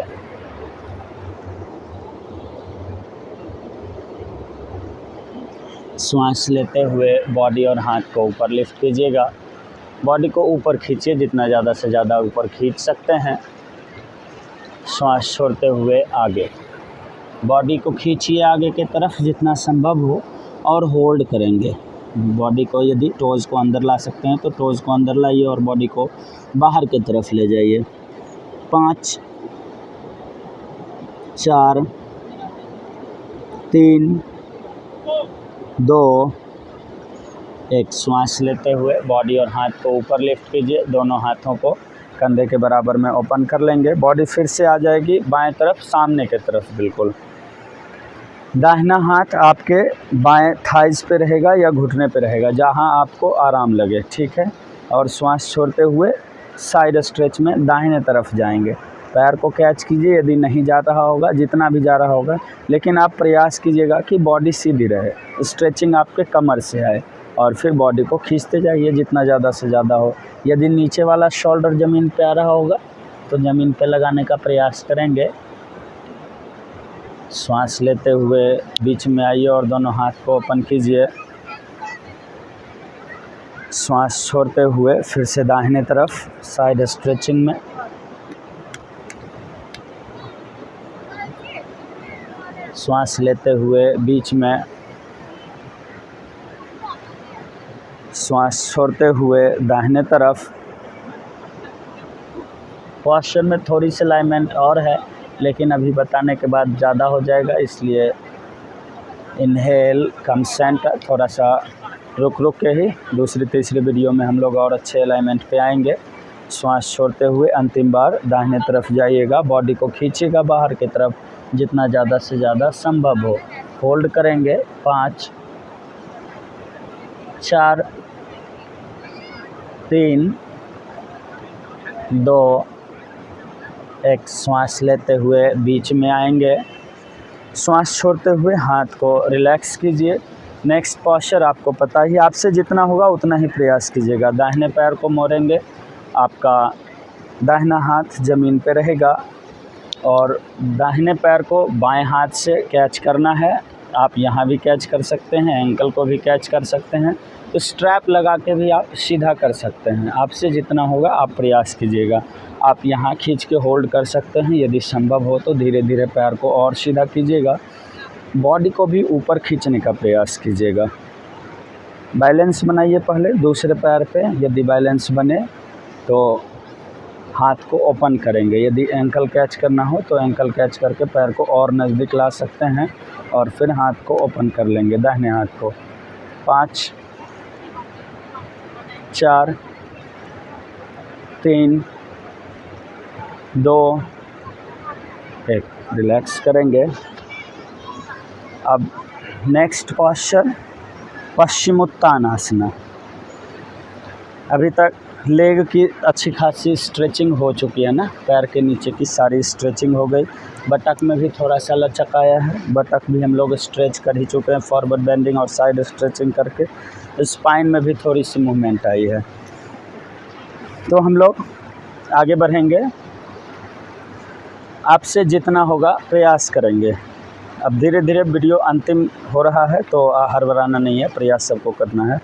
श्वास लेते हुए बॉडी और हाथ को ऊपर लिफ्ट कीजिएगा। बॉडी को ऊपर खींचिए जितना ज़्यादा से ज़्यादा ऊपर खींच सकते हैं। श्वास छोड़ते हुए आगे। बॉडी को खींचिए आगे की तरफ जितना संभव हो और होल्ड करेंगे। बॉडी को यदि टोज़ को अंदर ला सकते हैं तो टोज़ को अंदर लाइए और बॉडी को बाहर की तरफ ले जाइए। 5 4 3 2 1। श्वास लेते हुए बॉडी और हाथ को ऊपर लिफ्ट कीजिए। दोनों हाथों को कंधे के बराबर में ओपन कर लेंगे। बॉडी फिर से आ जाएगी बाएं तरफ, सामने की तरफ बिल्कुल। दाहिना हाथ आपके बाएं थाइज पे रहेगा या घुटने पे रहेगा, जहां आपको आराम लगे, ठीक है। और श्वास छोड़ते हुए साइड स्ट्रेच में दाहिने तरफ जाएंगे। पैर को कैच कीजिए यदि नहीं जा रहा होगा, जितना भी जा रहा होगा, लेकिन आप प्रयास कीजिएगा कि बॉडी सीधी रहे, स्ट्रेचिंग आपके कमर से आए और फिर बॉडी को खींचते जाइए जितना ज़्यादा से ज़्यादा हो। यदि नीचे वाला शोल्डर ज़मीन पे आ रहा होगा तो ज़मीन पे लगाने का प्रयास करेंगे। श्वास लेते हुए बीच में आइए और दोनों हाथ को ओपन कीजिए। श्वास छोड़ते हुए फिर से दाहिने तरफ साइड स्ट्रेचिंग में। श्वास लेते हुए बीच में। श्वास छोड़ते हुए दाहिने तरफ। पोस्चर में थोड़ी सी अलाइनमेंट और है, लेकिन अभी बताने के बाद ज़्यादा हो जाएगा, इसलिए इनहेल कम सेंटर, थोड़ा सा रुक रुक के ही दूसरी तीसरी वीडियो में हम लोग और अच्छे अलाइनमेंट पे आएंगे। श्वास छोड़ते हुए अंतिम बार दाहिने तरफ जाइएगा। बॉडी को खींचिएगा बाहर की तरफ जितना ज़्यादा से ज़्यादा संभव हो। होल्ड करेंगे। 5 4 3 2 1। श्वास लेते हुए बीच में आएंगे। श्वास छोड़ते हुए हाथ को रिलैक्स कीजिए। नेक्स्ट पोस्चर आपको पता ही, आपसे जितना होगा उतना ही प्रयास कीजिएगा। दाहिने पैर को मोड़ेंगे, आपका दाहिना हाथ ज़मीन पे रहेगा और दाहिने पैर को बाएं हाथ से कैच करना है। आप यहाँ भी कैच कर सकते हैं, एंकल को भी कैच कर सकते हैं, तो स्ट्रैप लगा के भी आप सीधा कर सकते हैं। आपसे जितना होगा आप प्रयास कीजिएगा। आप यहाँ खींच के होल्ड कर सकते हैं, यदि संभव हो तो धीरे धीरे पैर को और सीधा कीजिएगा। बॉडी को भी ऊपर खींचने का प्रयास कीजिएगा। बैलेंस बनाइए पहले दूसरे पैर पे। यदि बैलेंस बने तो हाथ को ओपन करेंगे। यदि एंकल कैच करना हो तो एंकल कैच करके पैर को और नज़दीक ला सकते हैं और फिर हाथ को ओपन कर लेंगे, दाहिने हाथ को। 5 4 3 2 1। रिलैक्स करेंगे। अब नेक्स्ट पोस्चर पश्चिमोत्तानासना। अभी तक लेग की अच्छी खासी स्ट्रेचिंग हो चुकी है ना, पैर के नीचे की सारी स्ट्रेचिंग हो गई। बटक में भी थोड़ा सा लचक आया है, बटक भी हम लोग स्ट्रेच कर ही चुके हैं फॉरवर्ड बेंडिंग और साइड स्ट्रेचिंग करके। स्पाइन में भी थोड़ी सी मूवमेंट आई है। तो हम लोग आगे बढ़ेंगे, आपसे जितना होगा प्रयास करेंगे। अब धीरे धीरे वीडियो अंतिम हो रहा है तो हड़बड़ाना नहीं है, प्रयास सबको करना है।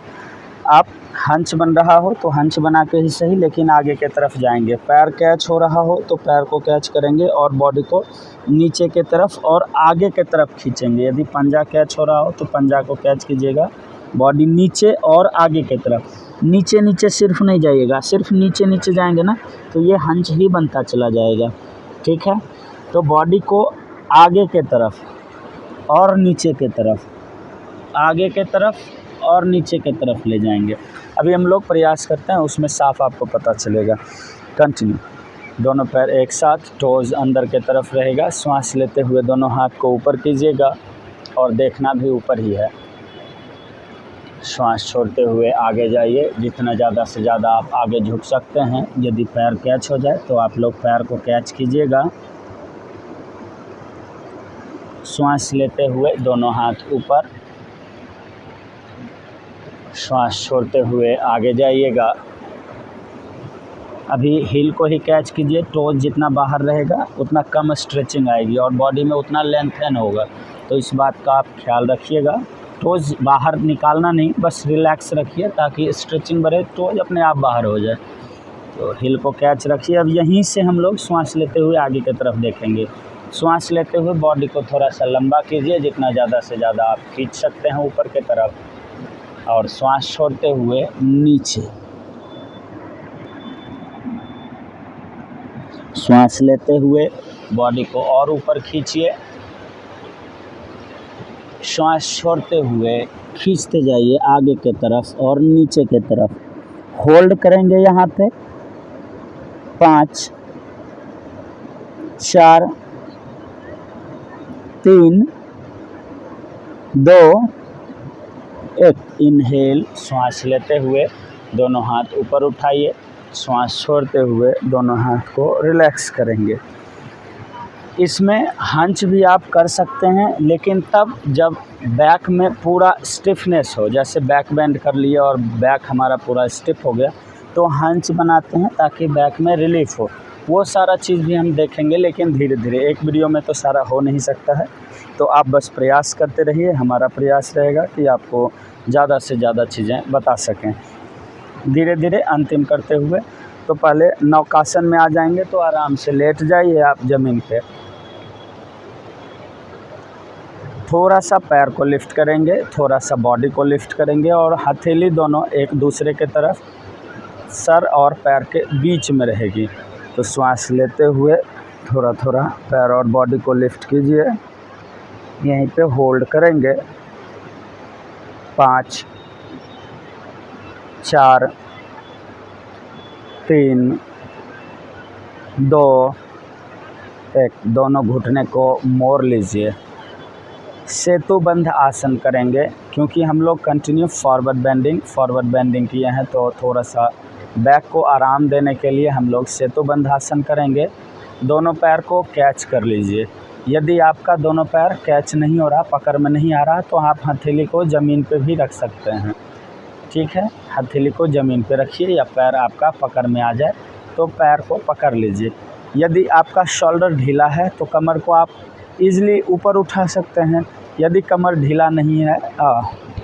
आप हंच बन रहा हो तो हंच बना के ही सही, लेकिन आगे की तरफ जाएंगे। पैर कैच हो रहा हो तो पैर को कैच करेंगे और बॉडी को नीचे की तरफ और आगे की तरफ खींचेंगे। यदि पंजा कैच हो रहा हो तो पंजा को कैच कीजिएगा। बॉडी नीचे और आगे की तरफ, नीचे नीचे सिर्फ नहीं जाइएगा, सिर्फ नीचे नीचे जाएंगे ना तो ये हंच ही बनता चला जाएगा, ठीक है। तो बॉडी को आगे के तरफ और नीचे के तरफ, आगे के तरफ और नीचे के तरफ ले जाएंगे। अभी हम लोग प्रयास करते हैं, उसमें साफ आपको पता चलेगा। कंटिन्यू। दोनों पैर एक साथ, टोज़ अंदर के तरफ रहेगा। श्वास लेते हुए दोनों हाथ को ऊपर कीजिएगा और देखना भी ऊपर ही है। श्वास छोड़ते हुए आगे जाइए। जितना ज़्यादा से ज़्यादा आप आगे झुक सकते हैं। यदि पैर कैच हो जाए तो आप लोग पैर को कैच कीजिएगा। श्वास लेते हुए दोनों हाथ ऊपर, श्वास छोड़ते हुए आगे जाइएगा। अभी हील को ही कैच कीजिए। टोज जितना बाहर रहेगा उतना कम स्ट्रेचिंग आएगी और बॉडी में उतना लेंथन होगा, तो इस बात का आप ख्याल रखिएगा। टोज बाहर निकालना नहीं, बस रिलैक्स रखिए ताकि स्ट्रेचिंग बढ़े, टोज अपने आप बाहर हो जाए। तो हील को कैच रखिए। अब यहीं से हम लोग श्वास लेते हुए आगे की तरफ देखेंगे। श्वास लेते हुए बॉडी को थोड़ा सा लंबा कीजिए, जितना ज़्यादा से ज़्यादा आप खींच सकते हैं ऊपर की तरफ, और श्वास छोड़ते हुए नीचे। श्वास लेते हुए बॉडी को और ऊपर खींचिए। श्वास छोड़ते हुए खींचते जाइए आगे की तरफ और नीचे की तरफ। होल्ड करेंगे यहाँ पे 5 4 3 2 1। इनहेल, श्वास लेते हुए दोनों हाथ ऊपर उठाइए। श्वास छोड़ते हुए दोनों हाथ को रिलैक्स करेंगे। इसमें हंच भी आप कर सकते हैं, लेकिन तब जब बैक में पूरा स्टिफनेस हो, जैसे बैक बेंड कर लिया और बैक हमारा पूरा स्टिफ हो गया तो हंच बनाते हैं ताकि बैक में रिलीफ हो। वो सारा चीज़ भी हम देखेंगे, लेकिन धीरे धीरे। एक वीडियो में तो सारा हो नहीं सकता है, तो आप बस प्रयास करते रहिए। हमारा प्रयास रहेगा कि आपको ज़्यादा से ज़्यादा चीज़ें बता सकें। धीरे धीरे अंतिम करते हुए तो पहले नौकासन में आ जाएंगे, तो आराम से लेट जाइए आप ज़मीन पे। थोड़ा सा पैर को लिफ्ट करेंगे, थोड़ा सा बॉडी को लिफ्ट करेंगे और हथेली दोनों एक दूसरे के तरफ सर और पैर के बीच में रहेगी। तो श्वास लेते हुए थोड़ा थोड़ा पैर और बॉडी को लिफ्ट कीजिए। यहीं पे होल्ड करेंगे 5 4 3 2 1। दोनों घुटने को मोड़ लीजिए। सेतु बंध आसन करेंगे, क्योंकि हम लोग कंटिन्यू फॉरवर्ड बेंडिंग किए हैं, तो थोड़ा सा बैक को आराम देने के लिए हम लोग सेतु बंध आसन करेंगे। दोनों पैर को कैच कर लीजिए। यदि आपका दोनों पैर कैच नहीं हो रहा, पकड़ में नहीं आ रहा, तो आप हथेली को ज़मीन पे भी रख सकते हैं। ठीक है, हथेली को ज़मीन पे रखिए, या पैर आपका पकड़ में आ जाए तो पैर को पकड़ लीजिए। यदि आपका शोल्डर ढीला है तो कमर को आप ईज़िली ऊपर उठा सकते हैं। यदि कमर ढीला नहीं है,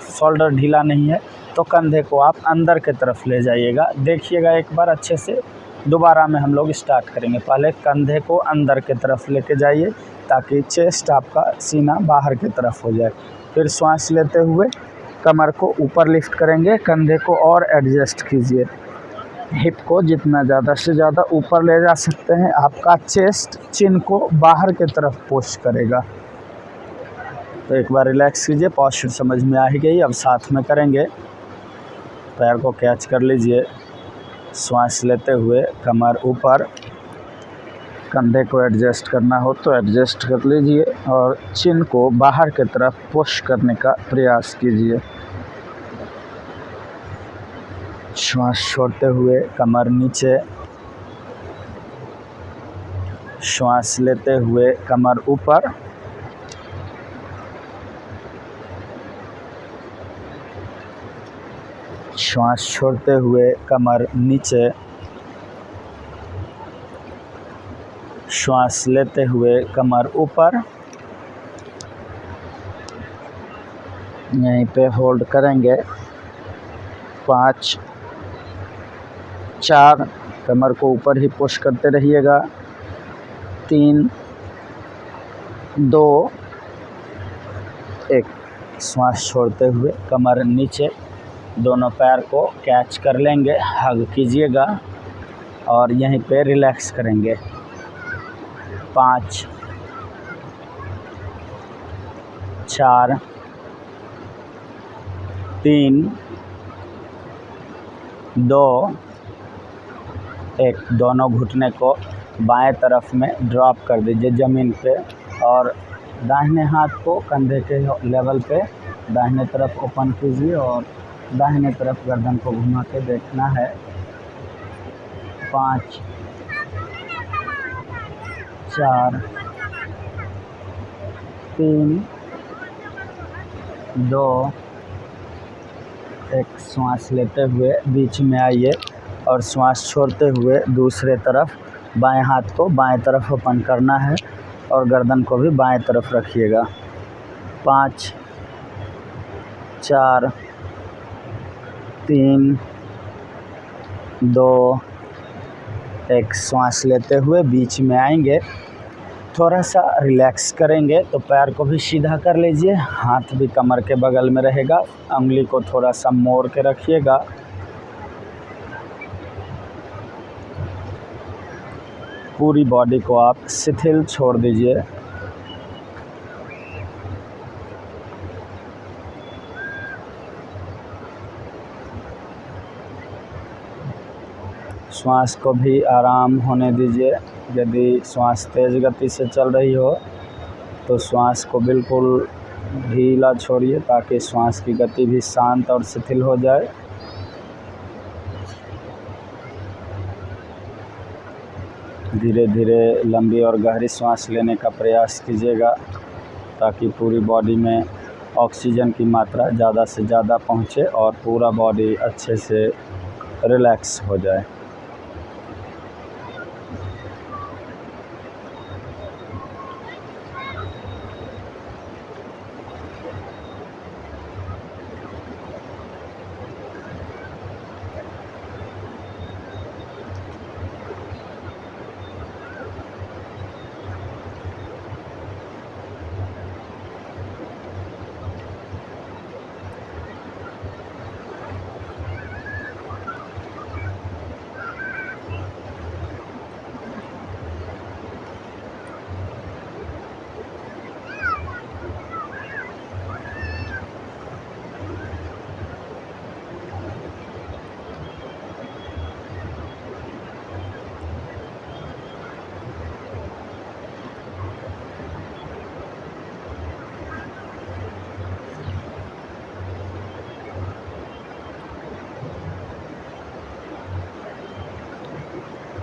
शोल्डर ढीला नहीं है, तो कंधे को आप अंदर की तरफ ले जाइएगा। देखिएगा एक बार अच्छे से। दोबारा में हम लोग स्टार्ट करेंगे। पहले कंधे को अंदर की तरफ लेके जाइए ताकि चेस्ट आपका सीना बाहर की तरफ हो जाए। फिर श्वास लेते हुए कमर को ऊपर लिफ्ट करेंगे, कंधे को और एडजस्ट कीजिए। हिप को जितना ज़्यादा से ज़्यादा ऊपर ले जा सकते हैं। आपका चेस्ट चिन को बाहर की तरफ पुश करेगा। तो एक बार रिलैक्स कीजिए। पॉस्चर समझ में आ ही गई। अब साथ में करेंगे। पैर को कैच कर लीजिए। श्वास लेते हुए कमर ऊपर, कंधे को एडजस्ट करना हो तो एडजस्ट कर लीजिए और चिन को बाहर की तरफ पुश करने का प्रयास कीजिए। श्वास छोड़ते हुए कमर नीचे, श्वास लेते हुए कमर ऊपर, श्वास छोड़ते हुए कमर नीचे, श्वास लेते हुए कमर ऊपर। यहीं पे होल्ड करेंगे 5 4। कमर को ऊपर ही पुश करते रहिएगा। 3 2 1। श्वास छोड़ते हुए कमर नीचे, दोनों पैर को कैच कर लेंगे, हग कीजिएगा और यहीं पे रिलैक्स करेंगे। 5 4 3 2 1। दोनों घुटने को बाएं तरफ में ड्रॉप कर दीजिए ज़मीन पे और दाहिने हाथ को कंधे के लेवल पे दाहिने तरफ ओपन कीजिए और दाहिने तरफ गर्दन को घुमा के देखना है। 5 4 3 2 1। श्वास लेते हुए बीच में आइए और श्वास छोड़ते हुए दूसरे तरफ बाएं हाथ को बाएं तरफ ओपन करना है और गर्दन को भी बाएं तरफ रखिएगा। 5 4 3 2 1। श्वास लेते हुए बीच में आएंगे, थोड़ा सा रिलैक्स करेंगे तो पैर को भी सीधा कर लीजिए, हाथ भी कमर के बगल में रहेगा, उंगली को थोड़ा सा मोड़ के रखिएगा। पूरी बॉडी को आप शिथिल छोड़ दीजिए। श्वास को भी आराम होने दीजिए। यदि श्वास तेज़ गति से चल रही हो तो श्वास को बिल्कुल ढीला छोड़िए ताकि श्वास की गति भी शांत और शिथिल हो जाए। धीरे धीरे लंबी और गहरी सांस लेने का प्रयास कीजिएगा ताकि पूरी बॉडी में ऑक्सीजन की मात्रा ज़्यादा से ज़्यादा पहुँचे और पूरा बॉडी अच्छे से रिलैक्स हो जाए।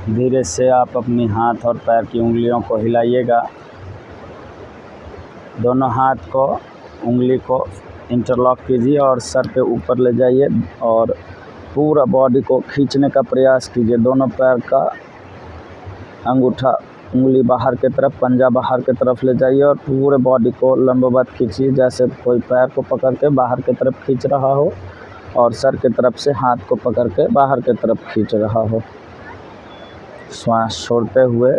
धीरे से आप अपनी हाथ और पैर की उंगलियों को हिलाइएगा। दोनों हाथ को उंगली को इंटरलॉक कीजिए और सर के ऊपर ले जाइए और पूरा बॉडी को खींचने का प्रयास कीजिए। दोनों पैर का अंगूठा उंगली बाहर की तरफ, पंजा बाहर की तरफ ले जाइए और पूरे बॉडी को लंबवत खींचिए, जैसे कोई पैर को पकड़ के बाहर की तरफ खींच रहा हो और सर की तरफ से हाथ को पकड़ के बाहर की तरफ खींच रहा हो। श्वास छोड़ते हुए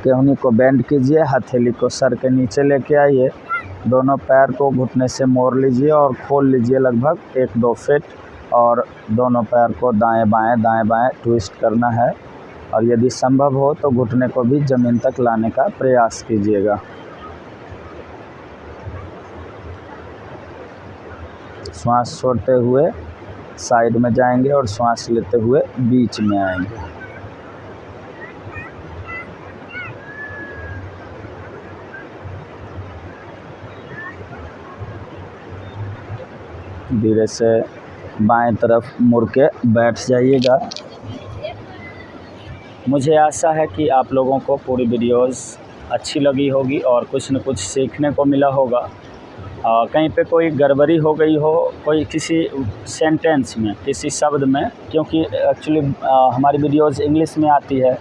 केहनी को बेंड कीजिए, हथेली को सर के नीचे लेके आइए, दोनों पैर को घुटने से मोड़ लीजिए और खोल लीजिए लगभग 1-2 फीट और दोनों पैर को दाएं बाएं ट्विस्ट करना है और यदि संभव हो तो घुटने को भी ज़मीन तक लाने का प्रयास कीजिएगा। श्वास छोड़ते हुए साइड में जाएंगे और श्वास लेते हुए बीच में आएंगे। धीरे से बाएं तरफ मुड़ के बैठ जाइएगा। मुझे आशा है कि आप लोगों को पूरी वीडियोस अच्छी लगी होगी और कुछ न कुछ सीखने को मिला होगा। कहीं पे कोई गड़बड़ी हो गई हो कोई किसी सेंटेंस में, किसी शब्द में, क्योंकि एक्चुअली हमारी वीडियोस इंग्लिश में आती है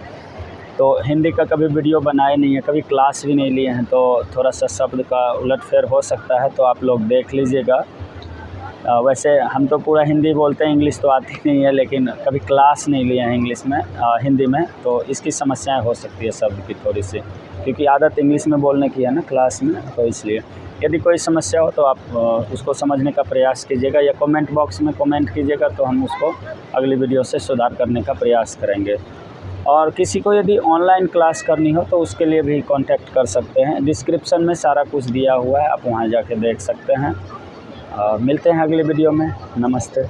तो हिंदी का कभी वीडियो बनाए नहीं है, कभी क्लास भी नहीं लिए हैं, तो थोड़ा सा शब्द का उलटफेर हो सकता है, तो आप लोग देख लीजिएगा। वैसे हम तो पूरा हिंदी बोलते हैं, इंग्लिश तो आती नहीं है, लेकिन कभी क्लास नहीं लिए हैं इंग्लिश में हिंदी में, तो इसकी समस्याएं हो सकती है शब्द की थोड़ी सी, क्योंकि आदत इंग्लिश में बोलने की है ना क्लास में, तो इसलिए यदि कोई समस्या हो तो आप उसको समझने का प्रयास कीजिएगा या कमेंट बॉक्स में कमेंट कीजिएगा, तो हम उसको अगली वीडियो से सुधार करने का प्रयास करेंगे। और किसी को यदि ऑनलाइन क्लास करनी हो तो उसके लिए भी कांटेक्ट कर सकते हैं, डिस्क्रिप्शन में सारा कुछ दिया हुआ है, आप वहां जाके देख सकते हैं। मिलते हैं अगले वीडियो में। नमस्ते।